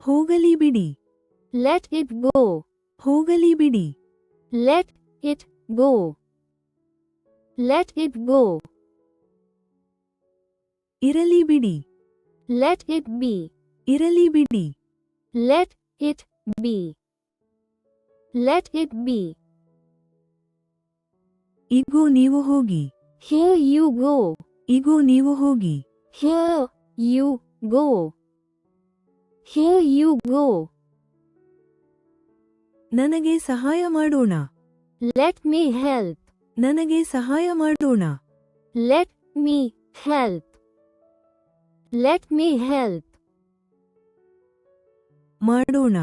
ಹೋಗಲಿ ಬಿಡಿ. Let it go. ಹೋಗಲಿ ಬಿಡಿ. Let it go. Let it go. ಇರಲಿ ಬಿಡಿ. Let it be. ಇರಲಿ ಬಿಡಿ. Let it be. Let it be. ಇಗೋ ನೀವು ಹೋಗಿ. Here you go. ಇಗೋ ನೀವು ಹೋಗಿ. Here you go. Here you go. ನನಗೆ ಸಹಾಯ ಮಾಡೋಣ. Let me help. ನನಗೆ ಸಹಾಯ ಮಾಡೋಣ. Let me help. Let me help. ಮಾಡೋಣ.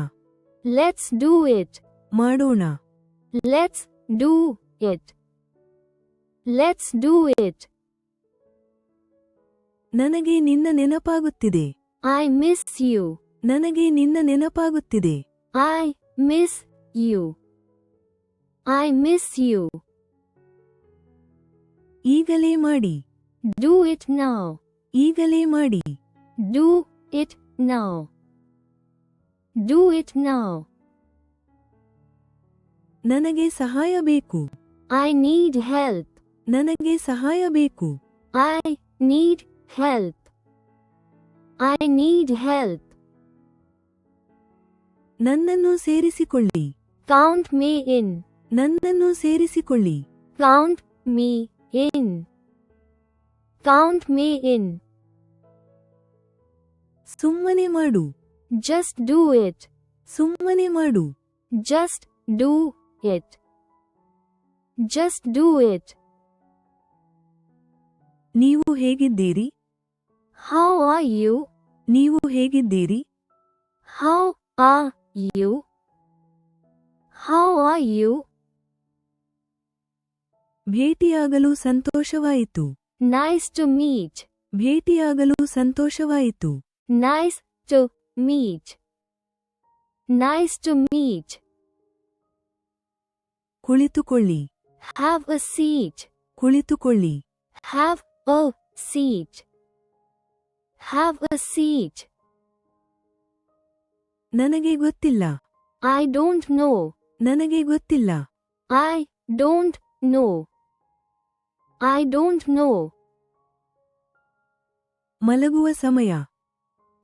Let's do it. ಮಾಡೋಣ. Let's do it. Let's do it. ನನಗೆ ನಿನ್ನ ನೆನಪಾಗುತ್ತಿದೆ. I miss you. ನನಗೆ ನಿನ್ನ ನೆನಪಾಗುತ್ತಿದೆ. I miss you. I miss you. ಈಗಲೇ ಮಾಡಿ. Do it now. ಈಗಲೇ ಮಾಡಿ. Do it now. Do it now. ನನಗೆ ಸಹಾಯ ಬೇಕು. I need help. ನನಗೆ ಸಹಾಯ ಬೇಕು. I need help. I need help. ನನ್ನನ್ನು ಸೇರಿಸಿಕೊಳ್ಳಿ. Count me in. ನನ್ನನ್ನು ಸೇರಿಸಿಕೊಳ್ಳಿ. Count me in. Count me in. ಸುಮ್ಮನೆ ಮಾಡು. Just do it. ಸುಮ್ಮನೆ ಮಾಡು. Just do it. Just do it. ನೀವು ಹೇಗಿದ್ದೀರಿ? How are you? ನೀವು ಹೇಗಿದ್ದೀರಿ? How are you? How are you? ಭೇಟಿಯಾಗಲು ಸಂತೋಷವಾಯಿತು. Nice to meet. ಭೇಟಿಯಾಗಲು ಸಂತೋಷವಾಯಿತು. Nice to meet. Nice to meet. ಕುಳಿತುಕೊಳ್ಳಿ. Have a seat. ಕುಳಿತುಕೊಳ್ಳಿ. Have a seat. Have a seat. ನನಗೆ ಗೊತ್ತಿಲ್ಲ. I don't know. ನನಗೆ ಗೊತ್ತಿಲ್ಲ. I don't know. I don't know. ಮಲಗುವ ಸಮಯ.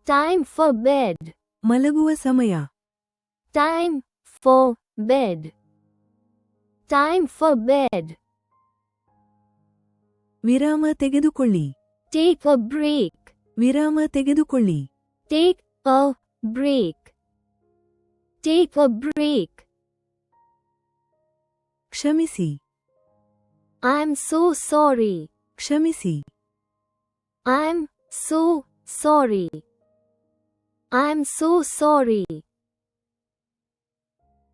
Time for bed. ಮಲಗುವ ಸಮಯ. Time for bed. Time for bed. ವಿರಾಮ ತೆಗೆದುಕೊಳ್ಳಿ. Take a break. ವಿರಾಮ ತೆಗೆದುಕೊಳ್ಳಿ. Take a break. Take a break. ಕ್ಷಮಿಸಿ. I'm so sorry. ಕ್ಷಮಿಸಿ. I'm so sorry. I'm so sorry.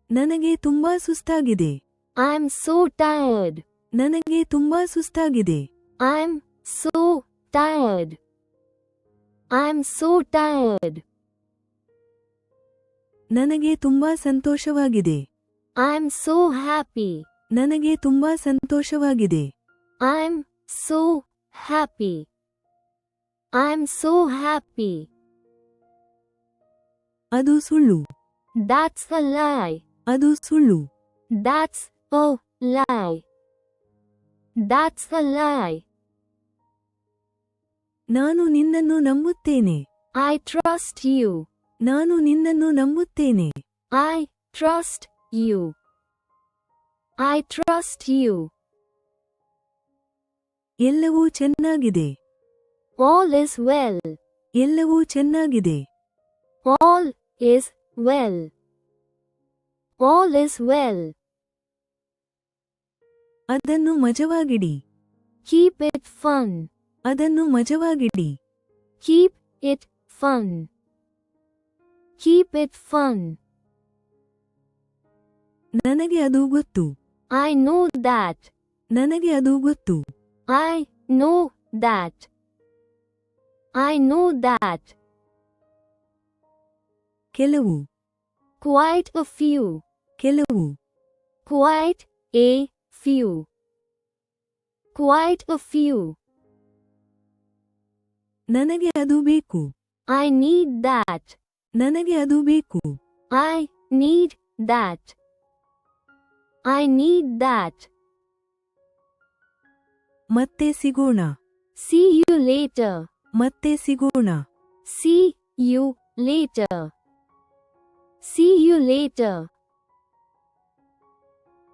ನನಗೆ ತುಂಬಾ ಸುಸ್ತಾಗಿದೆ. I'm so tired. ನನಗೆ ತುಂಬಾ ಸುಸ್ತಾಗಿದೆ. I'm so tired. I'm so tired. ನನಗೆ ತುಂಬಾ ಸಂತೋಷವಾಗಿದೆ. I'm so happy. ನನಗೆ ತುಂಬಾ ಸಂತೋಷವಾಗಿದೆ. I'm so happy. I'm so happy. ಅದು ಸುಳ್ಳು. That's a lie. ಅದು ಸುಳ್ಳು. That's a lie. That's a lie. ನಾನು ನಿನ್ನನ್ನು ನಂಬುತ್ತೇನೆ. I trust you. ನಾನು ನಿನ್ನನ್ನು ನಂಬುತ್ತೇನೆ. I trust you. I trust you. ಎಲ್ಲವೂ ಚೆನ್ನಾಗಿದೆ. All is well. ಎಲ್ಲವೂ ಚೆನ್ನಾಗಿದೆ. All is well. All is well. ಅದನ್ನು ಮಜವಾಗಿಡಿ. Keep it fun. ಅದನ್ನು ಮಜವಾಗಿಡಿ. Keep it fun. Keep it fun. ನನಗೆ ಅದು ಗೊತ್ತು. I know that. ನನಗೆ ಅದು ಗೊತ್ತು. I know that. I know that. ಕೆಲವು. Quite a few. ಕೆಲವು. Quite a few. Quite a few. ನನಗೆ ಅದು ಬೇಕು. I need that. ನನಗೆ ಅದು ಬೇಕು. I need that. I need that. ಮತ್ತೆ ಸಿಗೋಣ. See you later. ಮತ್ತೆ ಸಿಗೋಣ. See you later. See you later.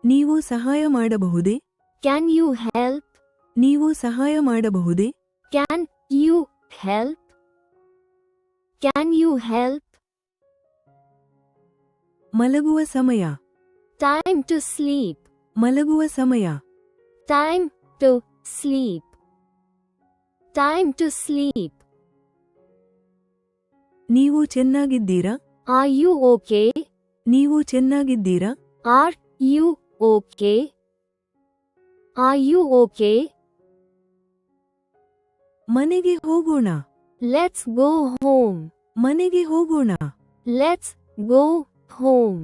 ನೀವು ಸಹಾಯ ಮಾಡಬಹುದೇ? Can you help? ನೀವು ಸಹಾಯ ಮಾಡಬಹುದೇ? Can you help? Can you help? ಮಲಗುವ ಸಮಯ. Time to sleep. ಮಲಗುವ ಸಮಯ. Time to sleep. Time to sleep. ನೀವು ಚೆನ್ನಾಗಿದ್ದೀರಾ? Are you okay? ನೀವು ಚೆನ್ನಾಗಿದ್ದೀರಾ? Are you okay? Are you okay? ಮನೆಗೆ ಹೋಗೋಣ. Let's go home. ಮನೆಗೆ ಹೋಗೋಣ. Let's go home.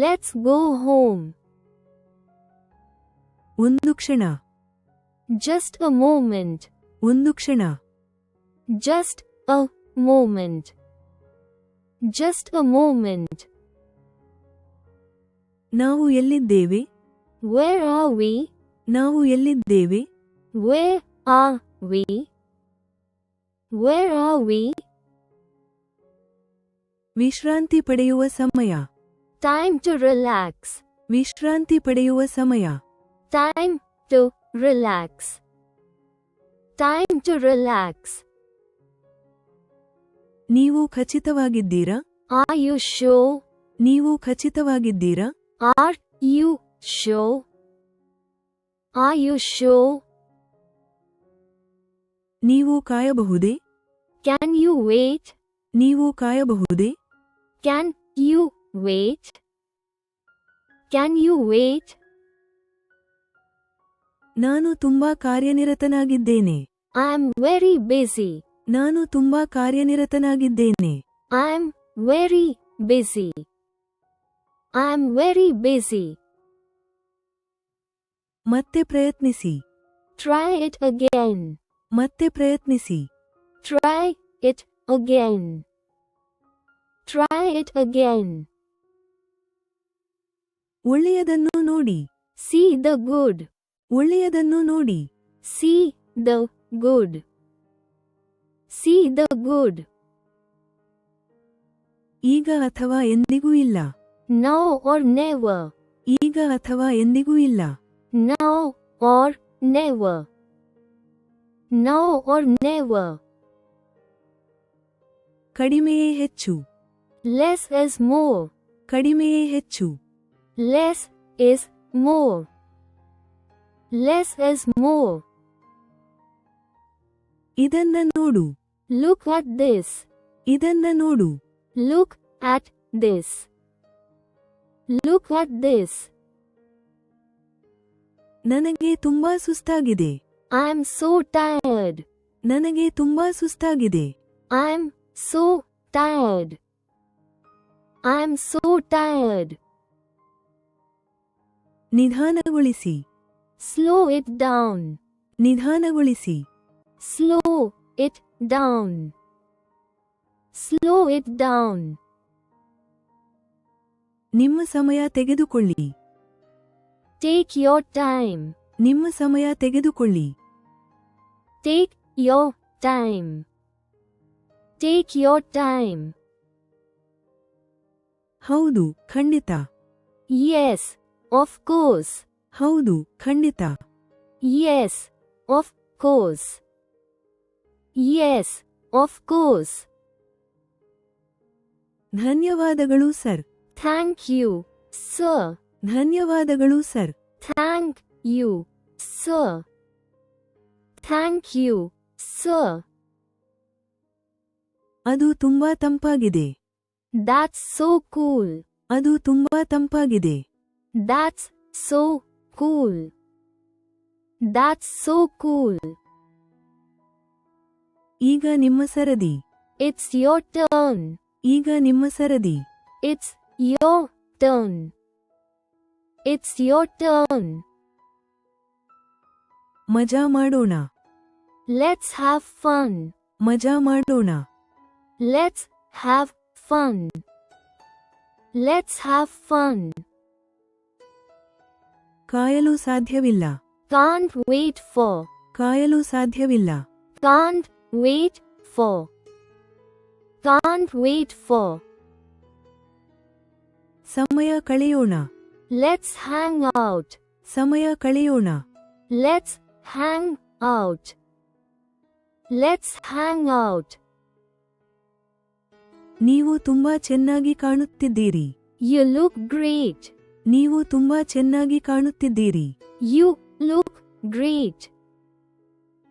Let's go home. ಒಂದು ಕ್ಷಣ. Just a moment. ಒಂದು ಕ್ಷಣ. Just a moment. Just a moment. ನಾವು ಎಲ್ಲಿದ್ದೇವೆ? Where are we? ನಾವು ಎಲ್ಲಿದ್ದೇವೆ? Where are we? Where are we? ವಿಶ್ರಾಂತಿ ಪಡೆಯುವ ಸಮಯ. Time to relax. ವಿಶ್ರಾಂತಿ ಪಡೆಯುವ ಸಮಯ. Time to relax. Time to relax. ನೀವು ಖಚಿತವಾಗಿದ್ದೀರಾ? Are you sure? ನೀವು ಖಚಿತವಾಗಿದ್ದೀರಾ? Are you sure? Are you sure? ನೀವು ಕಾಯಬಹುದೇ? Can you wait? ನೀವು ಕಾಯಬಹುದೇ? Can you wait? Can you wait? ನಾನು ತುಂಬಾ ಕಾರ್ಯನಿರತನಾಗಿದ್ದೇನೆ. I am very busy. ನಾನು ತುಂಬಾ ಕಾರ್ಯನಿರತನಾಗಿದ್ದೇನೆ. I am very busy. I am very busy. ಮತ್ತೆ ಪ್ರಯತ್ನಿಸಿ. Try it again. ಮತ್ತೆ ಪ್ರಯತ್ನಿಸಿ. Try it again. Try it again. ಒಳ್ಳೆಯದನ್ನು ನೋಡಿ. See the good. ಒಳ್ಳೆಯದನ್ನು ನೋಡಿ. See the good. See the good. ಈಗ ಅಥವಾ ಎಂದಿಗೂ ಇಲ್ಲ. Now or never. ಈಗ ಅಥವಾ ಎಂದಿಗೂ ಇಲ್ಲ. Now or never. Now or never. ಕಡಿಮೆಯೇ ಹೆಚ್ಚು. Less is more. ಕಡಿಮೆಯೇ ಹೆಚ್ಚು. Less is more. Less is more. ಇದನ್ನ ನೋಡು. Look at this. ಇದನ್ನ ನೋಡು. Look at this. Look at this. ನನಗೆ ತುಂಬಾ ಸುಸ್ತಾಗಿದೆ. I'm so tired. ನನಗೆ ತುಂಬಾ ಸುಸ್ತಾಗಿದೆ. I'm so tired. I'm so tired. ನಿಧಾನಗೊಳಿಸಿ. Slow it down. ನಿಧಾನಗೊಳಿಸಿ. Slow it down. Slow it down. ನಿಮ್ಮ ಸಮಯ ತೆಗೆದುಕೊಳ್ಳಿ. Take your time. ನಿಮ್ಮ ಸಮಯ ತೆಗೆದುಕೊಳ್ಳಿ. Take your time. Take your time. ಹೌದು, ಖಂಡಿತ. Yes, of course. ಹೌದು, ಖಂಡಿತ. Yes, of course. Yes, of course. ಧನ್ಯವಾದಗಳು ಸರ್. Thank you, sir. ಧನ್ಯವಾದಗಳು sir. Thank you, sir. Thank you, sir. ಅದು ತುಂಬಾ ತಂಪಾಗಿದೆ. That's so cool. ಅದು ತುಂಬಾ ತಂಪಾಗಿದೆ. That's so cool. That's so cool. ಈಗ ನಿಮ್ಮ ಸರದಿ. It's your turn. ಈಗ ನಿಮ್ಮ ಸರದಿ. It's your turn. It's your turn. ಮಜಾ ಮಾಡೋಣ. Let's have fun. ಮಜಾ ಮಾಡೋಣ. Let's have fun. Let's have fun. ಕಾಯಲು ಸಾಧ್ಯವಿಲ್ಲ. Can't wait for. ಕಾಯಲು ಸಾಧ್ಯವಿಲ್ಲ. Can't wait for. Can't wait for. ಸಮಯ ಕಳೆಯೋಣ. Let's hang out. ಸಮಯ ಕಳೆಯೋಣ. Let's hang out. Let's hang out. ನೀವು ತುಂಬಾ ಚೆನ್ನಾಗಿ ಕಾಣುತ್ತಿದ್ದೀರಿ. You look great. ನೀವು ತುಂಬಾ ಚೆನ್ನಾಗಿ ಕಾಣುತ್ತಿದ್ದೀರಿ. You look great.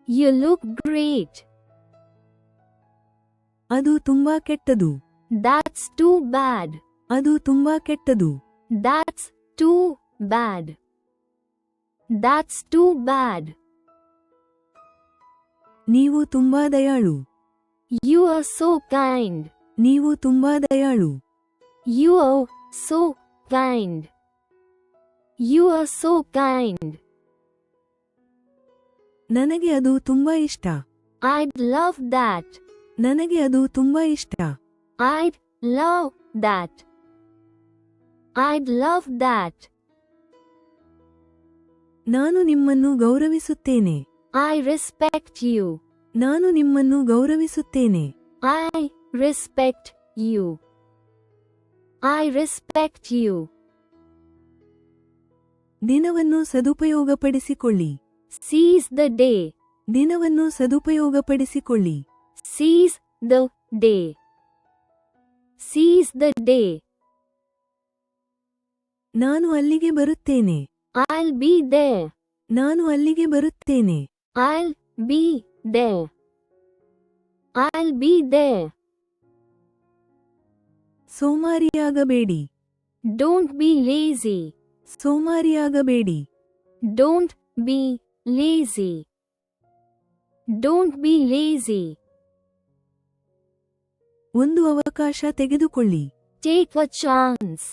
You look great. ಅದು ತುಂಬಾ ಕೆಟ್ಟದು. That's too bad. ಅದು ತುಂಬಾ ಕೆಟ್ಟದು. That's too bad. That's too bad. ನೀವು ತುಂಬಾ ದಯಾಳು. You are so kind. ನೀವು ತುಂಬಾ ದಯಾಳು. You are so kind. You are so kind. ನನಗೆ ಅದು ತುಂಬಾ ಇಷ್ಟ. I'd love that. ನನಗೆ ಅದು ತುಂಬಾ ಇಷ್ಟ. I'd love that. I'd love that. ನಾನು ನಿಮ್ಮನ್ನು ಗೌರವಿಸುತ್ತೇನೆ. I respect you. ನಾನು ನಿಮ್ಮನ್ನು ಗೌರವಿಸುತ್ತೇನೆ. I respect you. I respect you. ದಿನವನ್ನು ಸದುಪಯೋಗಪಡಿಸಿಕೊಳ್ಳಿ. Seize the day. ದಿನವನ್ನು ಸದುಪಯೋಗಪಡಿಸಿಕೊಳ್ಳಿ. Seize the day. Seize the day. ನಾನು ಅಲ್ಲಿಗೆ ಬರುತ್ತೇನೆ. I'll be there. ನಾನು ಅಲ್ಲಿಗೆ ಬರುತ್ತೇನೆ. I'll be there. I'll be there. ಸೋಮಾರಿಯಾಗಬೇಡಿ. Don't be lazy. ಸೋಮಾರಿಯಾಗಬೇಡಿ. Don't be lazy. Don't be lazy. ಒಂದು ಅವಕಾಶ ತೆಗೆದುಕೊಳ್ಳಿ. Take a chance.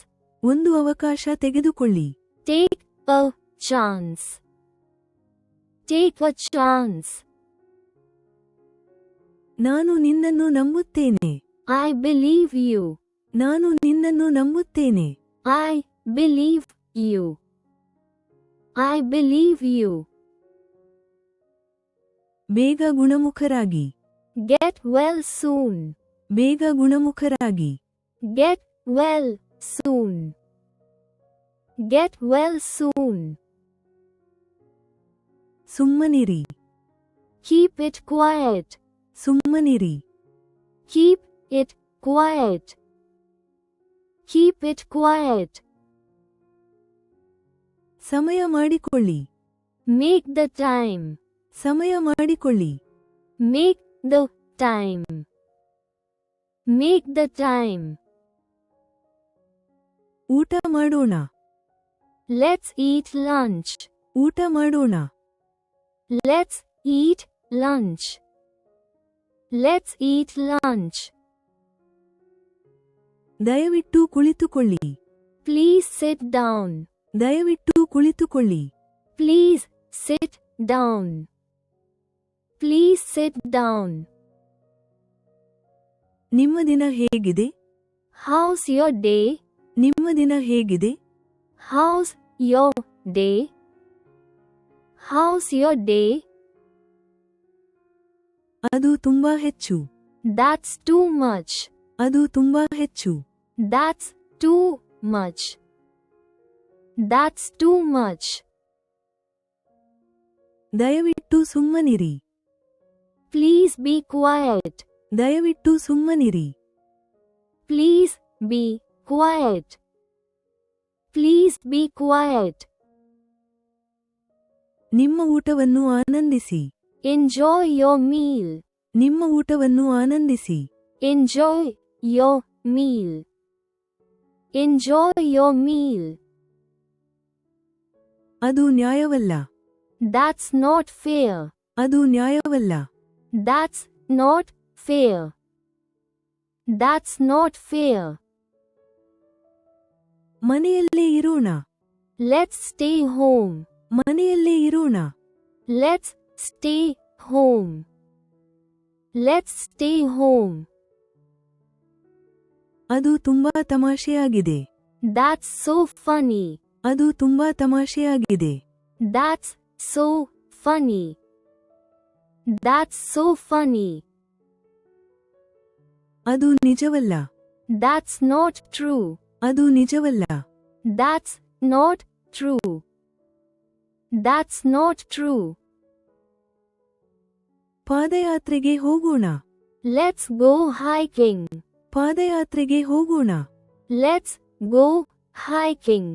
ಒಂದು ಅವಕಾಶ ತೆಗೆದುಕೊಳ್ಳಿ. Take a chance. Take a chance. ನಾನು ನಿನ್ನನ್ನು ನಂಬುತ್ತೇನೆ. I believe you. ನಾನು ನಿನ್ನನ್ನು ನಂಬುತ್ತೇನೆ. I believe you. I believe you. ಬೇಗ ಗುಣಮುಖರಾಗಿ. Get well soon. ಬೇಗ ಗುಣಮುಖರಾಗಿ. Get well soon. Get well soon. ಸುಮ್ಮನಿರಿ. Keep it quiet. ಸುಮ್ಮನಿರಿ. Keep it quiet. Keep it quiet. ಸಮಯ ಮಾಡಿಕೊಳ್ಳಿ. Make the time. ಸಮಯ ಮಾಡಿಕೊಳ್ಳಿ. Make the time. Make the time. ಊಟ ಮಾಡೋಣ. Let's eat lunch. ಊಟ ಮಾಡೋಣ. Let's eat lunch. Let's eat lunch. ದಯವಿಟ್ಟು ಕುಳಿತುಕೊಳ್ಳಿ. Please sit down. ದಯವಿಟ್ಟು ಕುಳಿತುಕೊಳ್ಳಿ. Please sit down. Please sit down. ನಿಮ್ಮ ದಿನ ಹೇಗಿದೆ? How's your day? ನಿಮ್ಮ ದಿನ ಹೇಗಿದೆ? How's your day? How's your day? ಅದು ತುಂಬಾ ಹೆಚ್ಚು. That's too much. ಅದು ತುಂಬಾ ಹೆಚ್ಚು. That's too much. That's too much. ದಯವಿಟ್ಟು ಸುಮ್ಮನಿರಿ. Please be quiet. ದಯವಿಟ್ಟು ಸುಮ್ಮನಿರಿ. Please be quiet. Please be quiet. ನಿಮ್ಮ ಊಟವನ್ನು ಆನಂದಿಸಿ. Enjoy your meal. ನಿಮ್ಮ ಊಟವನ್ನು ಆನಂದಿಸಿ. Enjoy your meal. Enjoy your meal. ಅದು ನ್ಯಾಯವಲ್ಲ. That's not fair. ಅದು ನ್ಯಾಯವಲ್ಲ. That's not fair. That's not fair. ಮನೆಯಲ್ಲೇ ಇರೋಣ. Let's stay home. ಮನೆಯಲ್ಲೇ ಇರೋಣ. Let's stay home. Let's stay home. ಅದು ತುಂಬಾ ತಮಾಷೆಯಾಗಿದೆ. That's so funny. ಅದು ತುಂಬಾ ತಮಾಷೆಯಾಗಿದೆ. That's so funny. That's so funny. ಅದು ನಿಜವಲ್ಲ. That's not true. ಅದು ನಿಜವಲ್ಲ. That's not true. That's not true. ಪಾದಯಾತ್ರೆಗೆ ಹೋಗೋಣ. Let's go hiking. ಪಾದಯಾತ್ರೆಗೆ ಹೋಗೋಣ. Let's go hiking.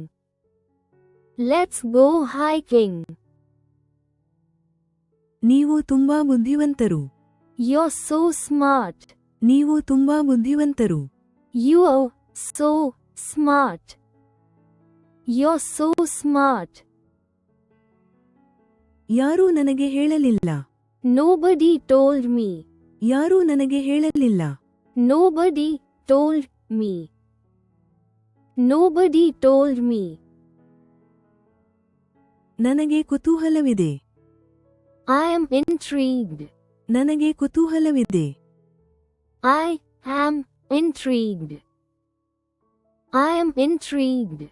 Let's go hiking. ನೀವು ತುಂಬಾ ಬುದ್ಧಿವಂತರು. You're so smart. ನೀವು ತುಂಬಾ ಬುದ್ಧಿವಂತರು. You're so smart. You're so smart. ಯಾರೂ ನನಗೆ ಹೇಳಲಿಲ್ಲ. Nobody told me. ಯಾರೂ ನನಗೆ ಹೇಳಲಿಲ್ಲ. Nobody told me. Nobody told me. ನನಗೆ ಕುತೂಹಲವಿದೆ. I am intrigued. ನನಗೆ ಕುತೂಹಲವಿದೆ. I am intrigued. I am intrigued.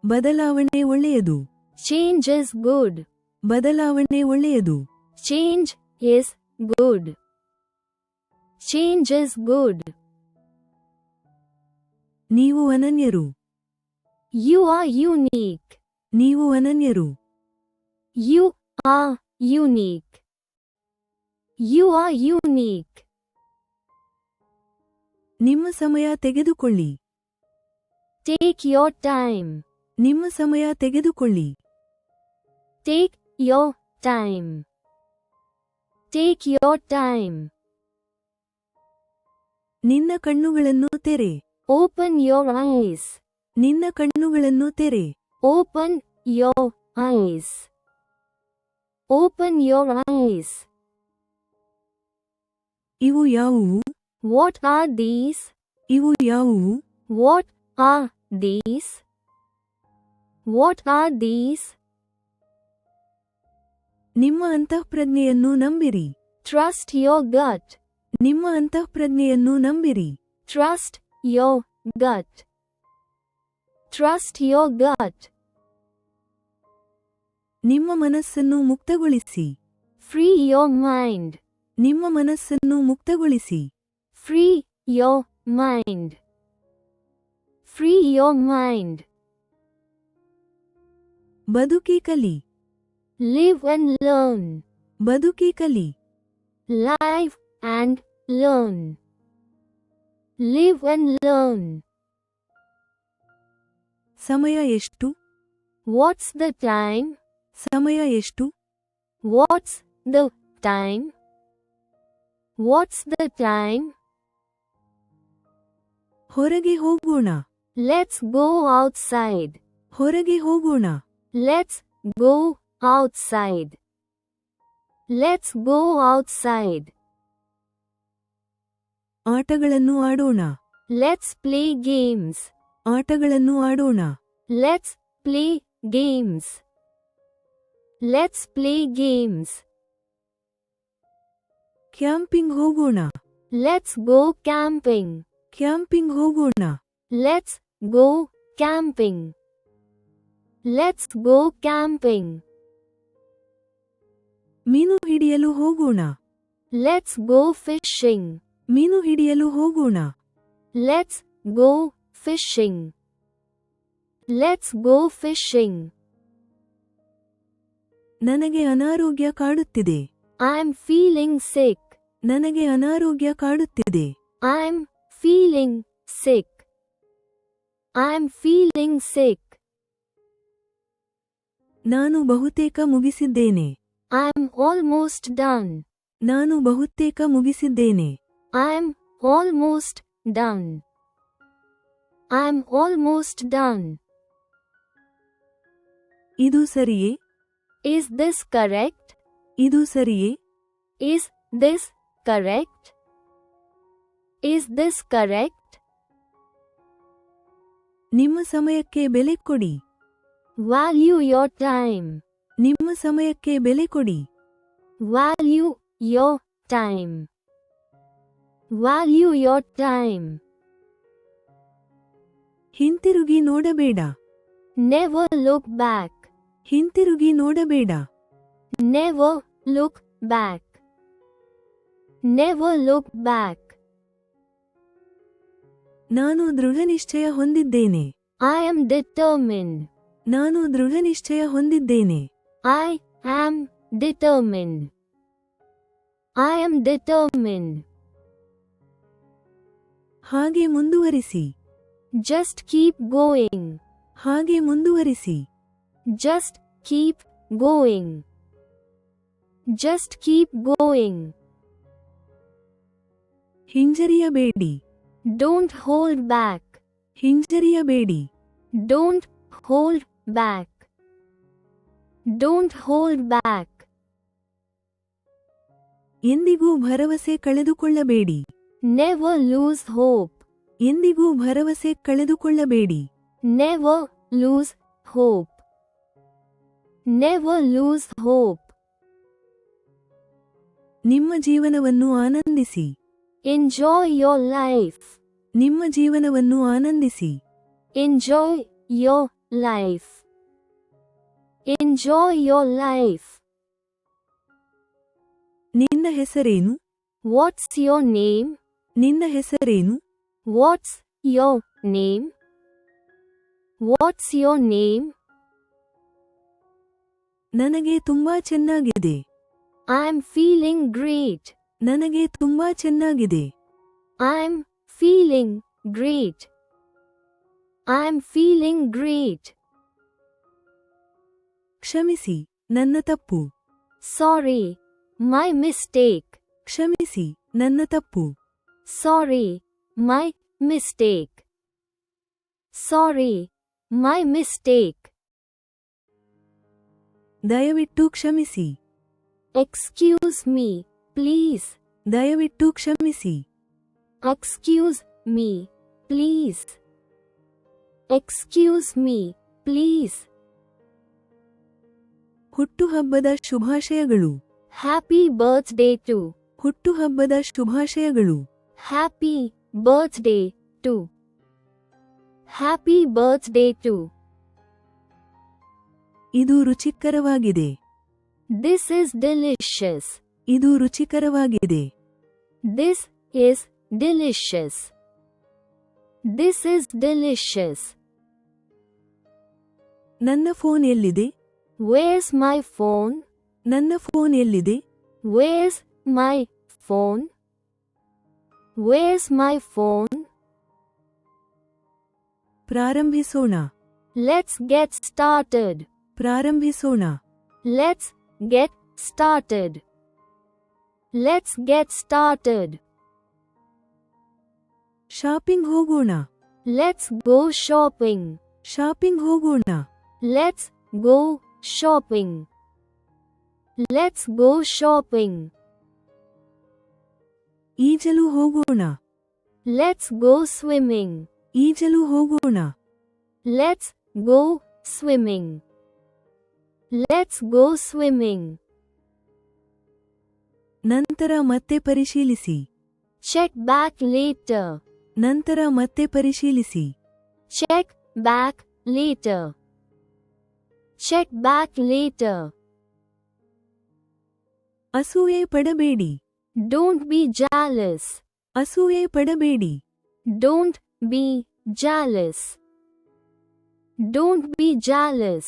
ಬದಲಾವಣೆ ಒಳ್ಳೆಯದು. Change is good. ಬದಲಾವಣೆ ಒಳ್ಳೆಯದು. Change is good. Change is good. ನೀವು ಅನನ್ಯರು. You are unique. ನೀವು ಅನನ್ಯರು. You are unique. You are unique. ನಿಮ್ಮ ಸಮಯ ತೆಗೆದುಕೊಳ್ಳಿ. Take your time. ನಿಮ್ಮ ಸಮಯ ತೆಗೆದುಕೊಳ್ಳಿ. Take your time. Take your time. ನಿನ್ನ ಕಣ್ಣುಗಳನ್ನು ತೆರೆ. Open your eyes. ನಿನ್ನ ಕಣ್ಣುಗಳನ್ನು ತೆರೆ. Open your eyes. Open your eyes. ಇವು ಯಾವುವು? What are these? ಇವು ಯಾವುವು? What are these? What are these? ನಿಮ್ಮ ಅಂತಃಪ್ರಜ್ಞೆಯನ್ನು ನಂಬಿರಿ. Trust your gut. ನಿಮ್ಮ ಅಂತಃಪ್ರಜ್ಞೆಯನ್ನು ನಂಬಿರಿ. Trust your gut. Trust your gut. ನಿಮ್ಮ ಮನಸ್ಸನ್ನು ಮುಕ್ತಗೊಳಿಸಿ. Free your mind. ನಿಮ್ಮ ಮನಸ್ಸನ್ನು ಮುಕ್ತಗೊಳಿಸಿ. Free your mind. Free your mind. ಬದುಕಿ ಕಲಿ. Live and learn. ಬದುಕಿ ಕಲಿ. Live and learn. Live and learn. ಸಮಯ ಎಷ್ಟು? What's the time? ಸಮಯ ಎಷ್ಟು? What's the time? What's the time? ಹೊರಗೆ ಹೋಗೋಣ. Let's go outside. ಹೊರಗೆ ಹೋಗೋಣ. Let's go outside. Let's go outside. ಆಟಗಳನ್ನು ಆಡೋಣ. Let's play games. ಆಟಗಳನ್ನು ಆಡೋಣ. Let's play games. Let's play games. Camping ಹೋಗೋಣ. Let's go camping. ಕ್ಯಾಂಪಿಂಗ್ ಹೋಗೋಣ. Let's go camping. Let's go camping. ಮೀನು ಹಿಡಿಯಲು ಹೋಗೋಣ. Let's go fishing. ಮೀನು ಹಿಡಿಯಲು ಹೋಗೋಣ. Let's go fishing. Let's go fishing. ನನಗೆ ಅನಾರೋಗ್ಯ ಕಾಡುತ್ತಿದೆ. I'm feeling sick. ನನಗೆ ಅನಾರೋಗ್ಯ ಕಾಡುತ್ತಿದೆ. I'm feeling sick. I'm feeling sick. ನಾನು ಬಹುತೇಕ ಮುಗಿಸಿದ್ದೇನೆ. I'm almost done. ನಾನು ಬಹುತೇಕ ಮುಗಿಸಿದ್ದೇನೆ. I'm almost done. I'm almost done. ಇದು ಸರಿಯೇ? Is this correct? ಇದು ಸರಿಯೇ? Is this correct? Is this correct? ನಿಮ್ಮ ಸಮಯಕ್ಕೆ ಬೆಲೆ ಕೊಡಿ. Value your time. ನಿಮ್ಮ ಸಮಯಕ್ಕೆ ಬೆಲೆ ಕೊಡಿ. Value your time. Value your time. ಹಿಂತಿರುಗಿ ನೋಡಬೇಡ. Never look back. ಹಿಂತಿರುಗಿ ನೋಡಬೇಡ. Never look back. Never look back. ನಾನು ದೃಢನಿಶ್ಚಯ ಹೊಂದಿದ್ದೇನೆ. I am determined. ನಾನು ದೃಢನಿಶ್ಚಯ ಹೊಂದಿದ್ದೇನೆ. I am determined. I am determined. ಹಾಗೆ ಮುಂದುವರಿಸಿ. Just keep going. ಹಾಗೆ ಮುಂದುವರಿಸಿ. Just keep going. Just keep going. ಹಿಂಜರಿಯಬೇಡಿ. Don't hold back. ಹಿಂಜರಿಯಬೇಡಿ. Don't hold back. Don't hold back. ಎಂದಿಗೂ ಭರವಸೆ ಕಳೆದುಕೊಳ್ಳಬೇಡಿ. Never lose hope. ಎಂದಿಗೂ ಭರವಸೆ ಕಳೆದುಕೊಳ್ಳಬೇಡಿ. Never lose hope. Never lose hope. ನಿಮ್ಮ ಜೀವನವನ್ನು ಆನಂದಿಸಿ. Enjoy your life. ನಿಮ್ಮ ಜೀವನವನ್ನು ಆನಂದಿಸಿ. Enjoy your life. Enjoy your life. ನಿನ್ನ ಹೆಸರೇನು? What's your name? ನಿನ್ನ ಹೆಸರೇನು? What's your name? What's your name? ನನಗೆ ತುಂಬಾ ಚೆನ್ನಾಗಿದೆ. I'm feeling great. ನನಗೆ ತುಂಬಾ ಚೆನ್ನಾಗಿದೆ. I'm feeling great. I'm feeling great. ಕ್ಷಮಿಸಿ, ನನ್ನ ತಪ್ಪು. Sorry, my mistake. ಕ್ಷಮಿಸಿ, ನನ್ನ ತಪ್ಪು. Sorry, my mistake. Sorry, my mistake. ದಯವಿಟ್ಟು ಕ್ಷಮಿಸಿ. Excuse me, please. ದಯವಿಟ್ಟು ಕ್ಷಮಿಸಿ. Excuse me, please. Excuse me, please. ಹುಟ್ಟುಹಬ್ಬದ ಶುಭಾಶಯಗಳು. Happy birthday to. ಹುಟ್ಟುಹಬ್ಬದ ಶುಭಾಶಯಗಳು. Happy birthday to. Happy birthday to. ಇದು ರುಚಿಕರವಾಗಿದೆ. This is delicious. ಇದು ರುಚಿಕರವಾಗಿದೆ. This is delicious. This is delicious. ನನ್ನ ಫೋನ್ ಎಲ್ಲಿದೆ? Where's my phone? ನನ್ನ ಫೋನ್ ಎಲ್ಲಿದೆ? Where's my phone? Where's my phone? ಪ್ರಾರಂಭಿಸೋಣ. Let's get started. ಪ್ರಾರಂಭಿಸೋಣ. Let's get started. Let's get started. Shopping ಹೋಗೋಣ. Let's go shopping. Shopping ಹೋಗೋಣ. Let's go shopping. Let's go shopping. ಈಜಲು ಹೋಗೋಣ. Let's go swimming. ಈಜಲು ಹೋಗೋಣ. Let's go swimming. Let's go swimming. ನಂತರ ಮತ್ತೆ ಪರಿಶೀಲಿಸಿ. Check back later. ನಂತರ ಮತ್ತೆ ಪರಿಶೀಲಿಸಿ. Check back later. Check back later. ಅಸೂಯೆ ಪಡಬೇಡಿ. Don't be jealous. ಅಸೂಯೆ ಪಡಬೇಡಿ. Don't be jealous. Don't be jealous.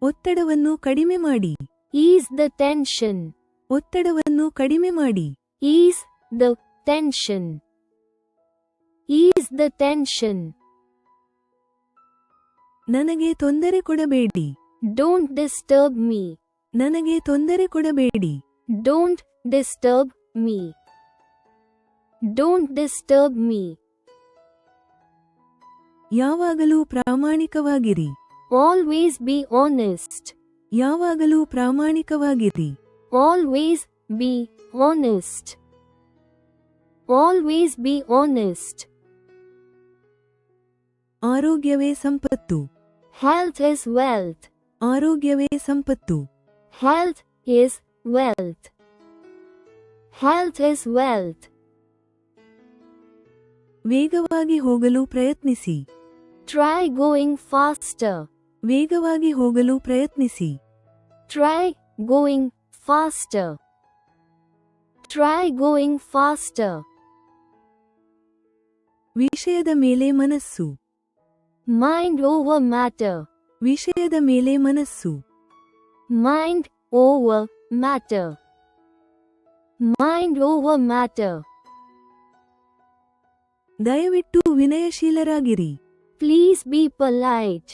ಒತ್ತಡವನ್ನು ಕಡಿಮೆ ಮಾಡಿ. Ease the tension. ಒತ್ತಡವನ್ನು ಕಡಿಮೆ ಮಾಡಿ. Ease the tension. Ease the tension. ನನಗೆ ತೊಂದರೆ ಕೊಡಬೇಡಿ. Don't disturb me. ನನಗೆ ತೊಂದರೆ ಕೊಡಬೇಡಿ. Don't disturb me. Don't disturb me. ಯಾವಾಗಲೂ ಪ್ರಾಮಾಣಿಕವಾಗಿರಿ. Always be honest. ಯಾವಾಗಲೂ ಪ್ರಾಮಾಣಿಕವಾಗಿರಿ. Always be honest. Always be honest. ಆರೋಗ್ಯವೇ ಸಂಪತ್ತು. Health is wealth. ಆರೋಗ್ಯವೇ ಸಂಪತ್ತು. Health is wealth. Health is wealth. ವೇಗವಾಗಿ ಹೋಗಲು ಪ್ರಯತ್ನಿಸಿ. Try going faster. ವೇಗವಾಗಿ ಹೋಗಲು ಪ್ರಯತ್ನಿಸಿ. Try going faster. Try going faster. ವಿಷಯದ ಮೇಲೆ ಮನಸ್ಸು. Mind over matter. ವಿಷಯದ ಮೇಲೆ ಮನಸ್ಸು. Mind over matter. Mind over matter. ದಯವಿಟ್ಟು ವಿನಯಶೀಲರಾಗಿರಿ. Please be polite.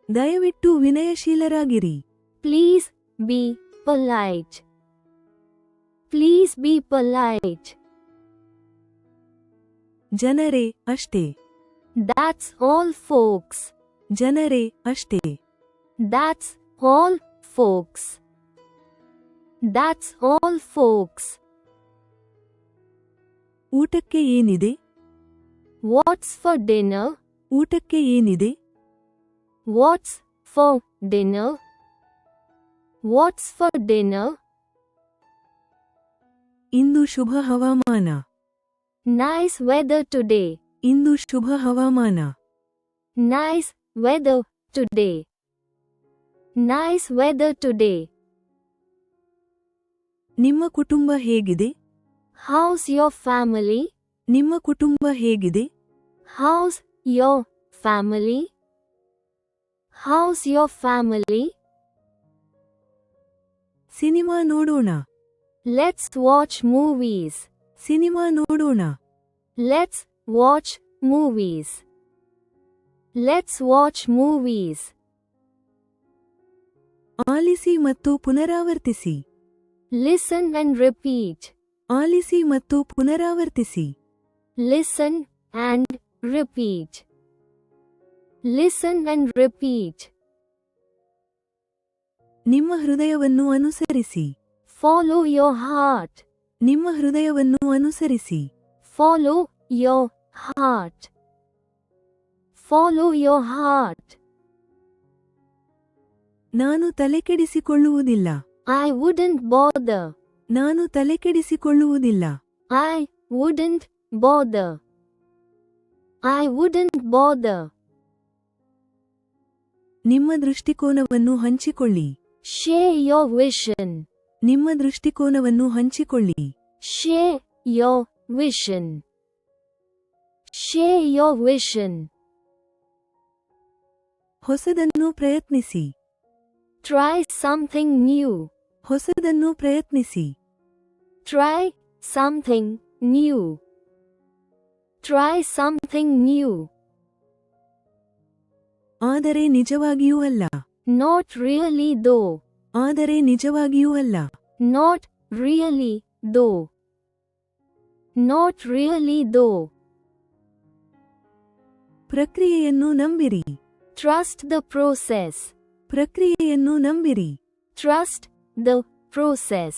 ದಯವಿಟ್ಟು ವಿನಯಶೀಲರಾಗಿರಿ. Please be polite. Please be polite. ಜನರೇ ಅಷ್ಟೇ. That's all, folks. ಜನರೇ ಅಷ್ಟೇ. That's all, folks. That's all, folks. ಊಟಕ್ಕೆ ಏನಿದೆ? What's for dinner? ಊಟಕ್ಕೆ ಏನಿದೆ? What's for dinner? What's for dinner? ಇಂದು ಶುಭ ಹವಾಮಾನ. Nice weather today. ಇಂದು ಶುಭ ಹವಾಮಾನ. Nice weather today. Nice weather today. ನಿಮ್ಮ ಕುಟುಂಬ ಹೇಗಿದೆ? How's your family? ನಿಮ್ಮ ಕುಟುಂಬ ಹೇಗಿದೆ? How's your family? How's your family? Cinema ನೋಡೋಣ. Let's watch movies. ಸಿನಿಮಾ ನೋಡೋಣ. Let's watch movies. Let's watch movies. ಆಲಿಸಿ ಮತ್ತು ಪುನರಾವರ್ತಿಸಿ. Listen and repeat. ಆಲಿಸಿ ಮತ್ತು ಪುನರಾವರ್ತಿಸಿ. Listen and repeat. Listen and repeat. ನಿಮ್ಮ ಹೃದಯವನ್ನು ಅನುಸರಿಸಿ. Follow your heart. ನಿಮ್ಮ ಹೃದಯವನ್ನು ಅನುಸರಿಸಿ. Follow your heart. Follow your heart. ನಾನು ತಲೆಕೆಡಿಸಿಕೊಳ್ಳುವುದಿಲ್ಲ. I wouldn't bother. ನಾನು ತಲೆಕೆಡಿಸಿಕೊಳ್ಳುವುದಿಲ್ಲ. I wouldn't bother. I wouldn't bother. ನಿಮ್ಮ ದೃಷ್ಟಿಕೋನವನ್ನು ಹಂಚಿಕೊಳ್ಳಿ. Share your vision. ನಿಮ್ಮ ದೃಷ್ಟಿಕೋನವನ್ನು ಹಂಚಿಕೊಳ್ಳಿ. Share your vision. Share your vision. ಹೊಸದನ್ನು ಪ್ರಯತ್ನಿಸಿ. Try something new. ಹೊಸದನ್ನು ಪ್ರಯತ್ನಿಸಿ. Try something new. Try something new. ಆದರೆ ನಿಜವಾಗಿಯೂ ಅಲ್ಲ. Not really though. ಆದರೆ ನಿಜವಾಗಿಯೂ ಅಲ್ಲ. Not really though. Not really though. ಪ್ರಕ್ರಿಯೆಯನ್ನು ನಂಬಿರಿ. Trust the process. ಪ್ರಕ್ರಿಯೆಯನ್ನು ನಂಬಿರಿ. Trust the process.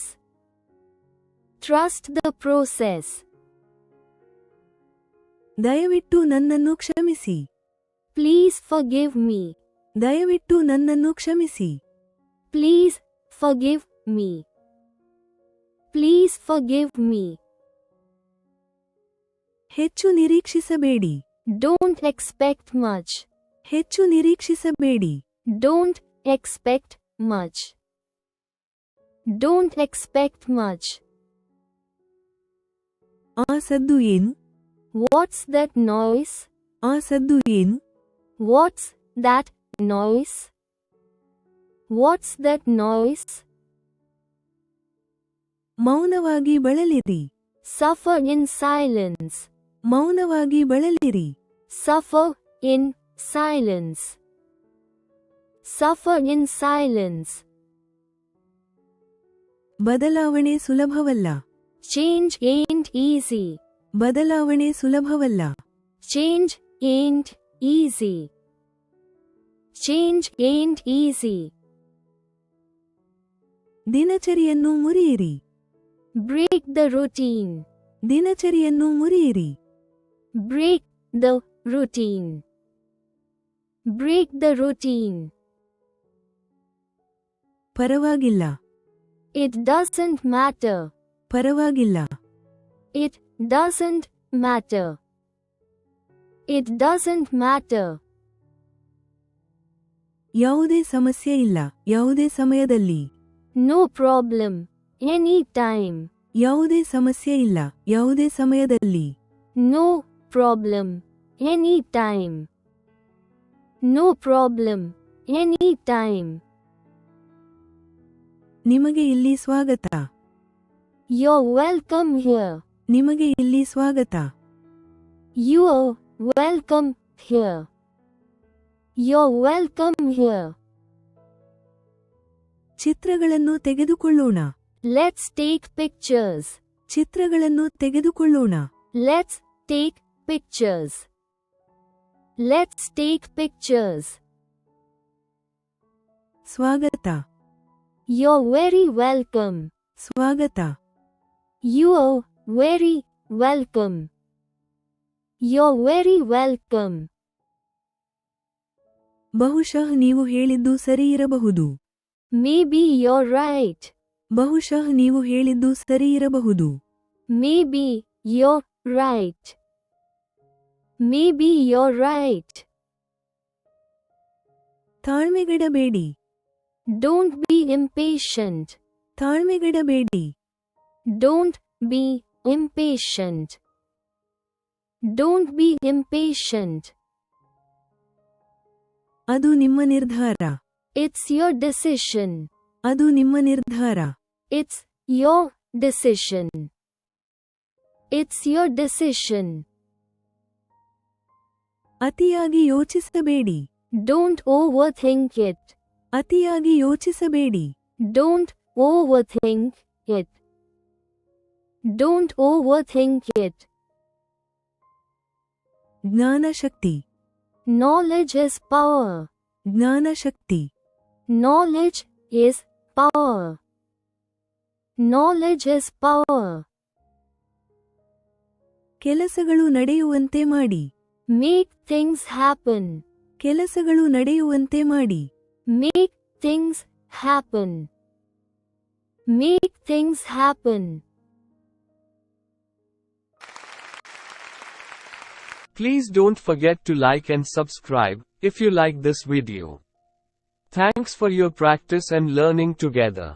Trust the process. ದಯವಿಟ್ಟು ನನ್ನನ್ನು ಕ್ಷಮಿಸಿ. Please forgive me. ದಯವಿಟ್ಟು ನನ್ನನ್ನು ಕ್ಷಮಿಸಿ. Please forgive me. Please forgive me. ಹೆಚ್ಚು ನಿರೀಕ್ಷಿಸಬೇಡಿ. Don't expect much. ಹೆಚ್ಚು ನಿರೀಕ್ಷಿಸಬೇಡಿ. Don't expect much. Don't expect much. ಆ ಸದ್ದು ಏನು? What's that noise? ಆ ಸದ್ದು ಏನು? What's that noise? What's that noise? ಮೌನವಾಗಿ ಬಳಲಿರಿ. Suffer in silence. ಮೌನವಾಗಿ ಬಳಲಿರಿ. Suffer in silence. Suffer in silence. ಬದಲಾವಣೆ ಸುಲಭವಲ್ಲ. Change ain't easy. ಬದಲಾವಣೆ ಸುಲಭವಲ್ಲ. Change ain't easy. Change ain't easy. ದಿನಚರಿಯನ್ನು ಮುರಿಯಿರಿ. Break the routine. ದಿನಚರಿಯನ್ನು ಮುರಿಯಿರಿ. Break the routine. Break the routine. ಪರವಾಗಿಲ್ಲ. It doesn't matter. ಪರವಾಗಿಲ್ಲ. It doesn't matter. It doesn't matter. ಯಾವುದೇ ಸಮಸ್ಯೆ ಇಲ್ಲ, ಯಾವುದೇ ಸಮಯದಲ್ಲಿ. No problem. Anytime. ಯಾವುದೇ ಸಮಸ್ಯೆ ಇಲ್ಲ, ಯಾವುದೇ ಸಮಯದಲ್ಲಿ. No problem. Anytime. No problem. Anytime. ನಿಮಗೆ ಇಲ್ಲಿ ಸ್ವಾಗತ. You're welcome here. ನಿಮಗೆ ಇಲ್ಲಿ ಸ್ವಾಗತ. You're welcome here. You're welcome here. ಚಿತ್ರಗಳನ್ನು ತೆಗೆದುಕೊಳ್ಳೋಣ. Let's take pictures. ಚಿತ್ರಗಳನ್ನು ತೆಗೆದುಕೊಳ್ಳೋಣ. Let's take pictures. Let's take pictures. ಸ್ವಾಗತ. You're very welcome. ಸ್ವಾಗತ. You're very welcome. You're very welcome. ಬಹುಶಃ ನೀವು ಹೇಳಿದ್ದು ಸರಿ ಇರಬಹುದು. Maybe you're right. ಬಹುಶಃ ನೀವು ಹೇಳಿದ್ದು ಸರಿ ಇರಬಹುದು. Maybe you're right. Maybe you're right. ತಾಳ್ಮೆಗೆಡಬೇಡಿ. Don't be impatient. ತಾಳ್ಮೆಗೆಡಬೇಡಿ. Don't be impatient. Don't be impatient. ಅದು ನಿಮ್ಮ ನಿರ್ಧಾರ. It's your decision. ಅದು ನಿಮ್ಮ ನಿರ್ಧಾರ. It's your decision. It's your decision. ಅತಿಯಾಗಿ ಯೋಚಿಸಬೇಡಿ. Don't overthink it. ಅತಿಯಾಗಿ ಯೋಚಿಸಬೇಡಿ. Don't overthink it. Don't overthink it. ಜ್ಞಾನಶಕ್ತಿ. Knowledge is power. ಜ್ಞಾನಶಕ್ತಿ. Knowledge is power. Knowledge is power. ಕೆಲಸಗಳು ನಡೆಯುವಂತೆ ಮಾಡಿ. Make things happen. ಕೆಲಸಗಳು ನಡೆಯುವಂತೆ ಮಾಡಿ. Make things happen. Make things happen. Please don't forget to like and subscribe if you like this video. Thanks for your practice and learning together.